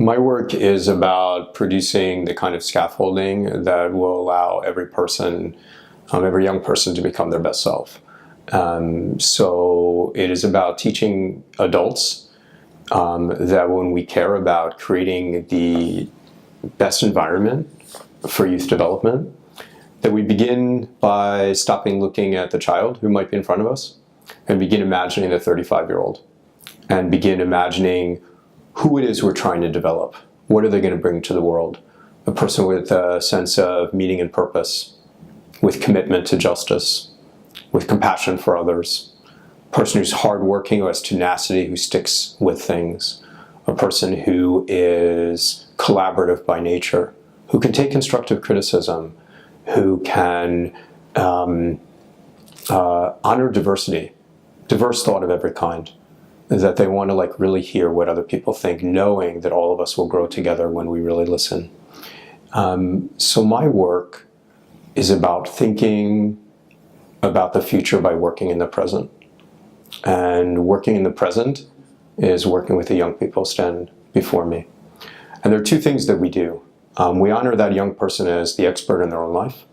My work is about producing the kind of scaffolding that will allow every person, every young person to become their best self. So it is about teaching adults that when we care about creating the best environment for youth development, that we begin by stopping looking at the child who might be in front of us and begin imagining the 35-year-old and begin imagining who it is we're trying to develop. What are they going to bring to the world? A person with a sense of meaning and purpose, with commitment to justice, with compassion for others, a person who's hardworking, who has tenacity, who sticks with things, a person who is collaborative by nature, who can take constructive criticism, who can honor diversity, diverse thought of every kind, that they want to really hear what other people think, knowing that all of us will grow together when we really listen. So my work is about thinking about the future by working in the present. And working in the present is working with the young people stand before me. And there are two things that we do. We honor that young person as the expert in their own life.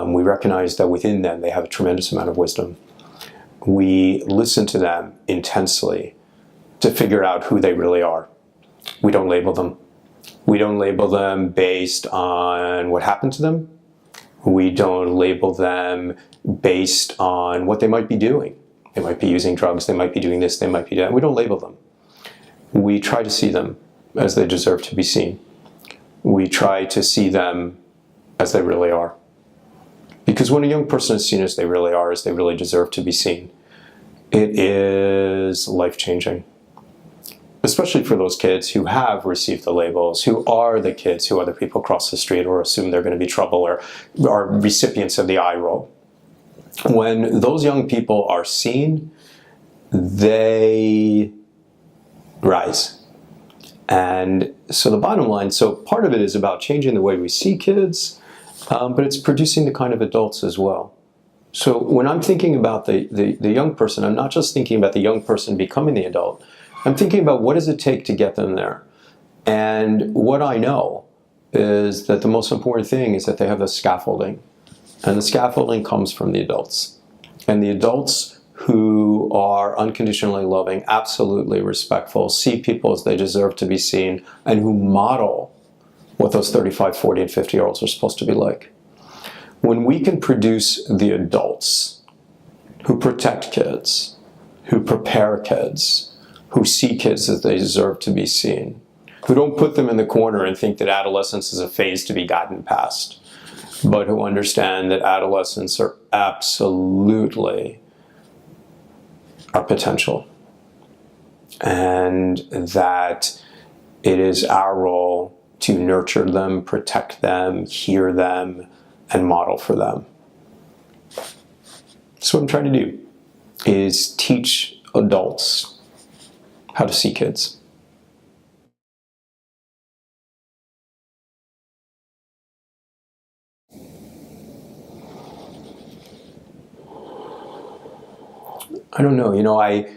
We recognize that within them they have a tremendous amount of wisdom. We listen to them intensely to figure out who they really are. We don't label them. We don't label them based on what happened to them. We don't label them based on what they might be doing. They might be using drugs, they might be doing this, they might be doing that. We don't label them. We try to see them as they deserve to be seen. We try to see them as they really are. Because when a young person is seen as they really are, as they really deserve to be seen, it is life-changing. Especially for those kids who have received the labels, who are the kids who other people cross the street or assume they're going to be trouble or are recipients of the eye roll. When those young people are seen, they rise. And so the bottom line, so part of it is about changing the way we see kids, but it's producing the kind of adults as well. So when I'm thinking about the young person, I'm not just thinking about the young person becoming the adult. I'm thinking about what does it take to get them there. And what I know is that the most important thing is that they have the scaffolding. And the scaffolding comes from the adults. And the adults who are unconditionally loving, absolutely respectful, see people as they deserve to be seen, and who model what those 35, 40, and 50-year-olds are supposed to be like. When we can produce the adults who protect kids, who prepare kids, who see kids as they deserve to be seen, who don't put them in the corner and think that adolescence is a phase to be gotten past, but who understand that adolescents are absolutely our potential, and that it is our role to nurture them, protect them, hear them, and model for them. So what I'm trying to do is teach adults how to see kids. I don't know, I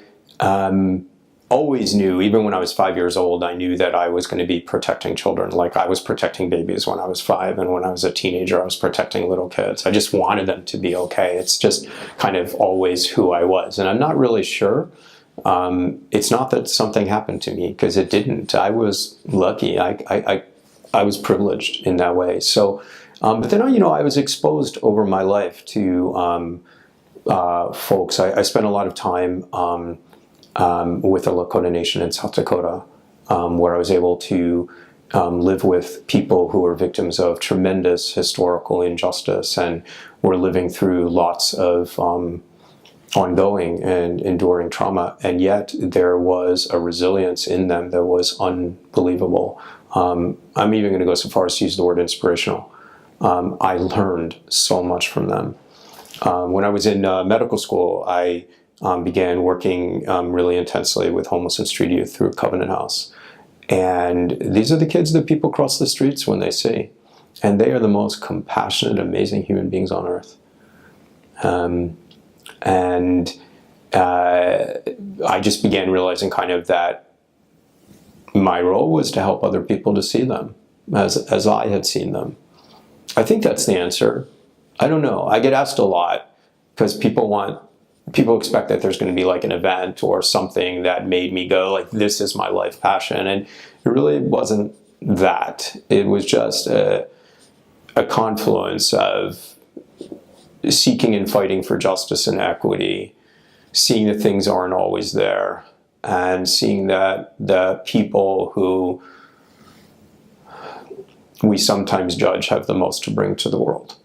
always knew, even when I was 5 years old, I knew that I was going to be protecting children. Like I was protecting babies when I was 5, and when I was a teenager, I was protecting little kids. I just wanted them to be okay. It's just kind of always who I was. And I'm not really sure. It's not that something happened to me, because it didn't. I was lucky. I was privileged in that way. So, but then, I was exposed over my life to folks. I spent a lot of time with the Lakota Nation in South Dakota, where I was able to live with people who were victims of tremendous historical injustice and were living through lots of ongoing and enduring trauma. And yet there was a resilience in them that was unbelievable. I'm even going to go so far as to use the word inspirational. I learned so much from them. When I was in medical school, I began working really intensely with homeless and street youth through Covenant House. And these are the kids that people cross the streets when they see. And they are the most compassionate, amazing human beings on earth. I just began realizing kind of that my role was to help other people to see them as I had seen them. I think that's the answer. I don't know. I get asked a lot because people expect that there's going to be like an event or something that made me go like, this is my life passion. And it really wasn't that. It was just a confluence of seeking and fighting for justice and equity, seeing that things aren't always there, and seeing that the people who we sometimes judge have the most to bring to the world.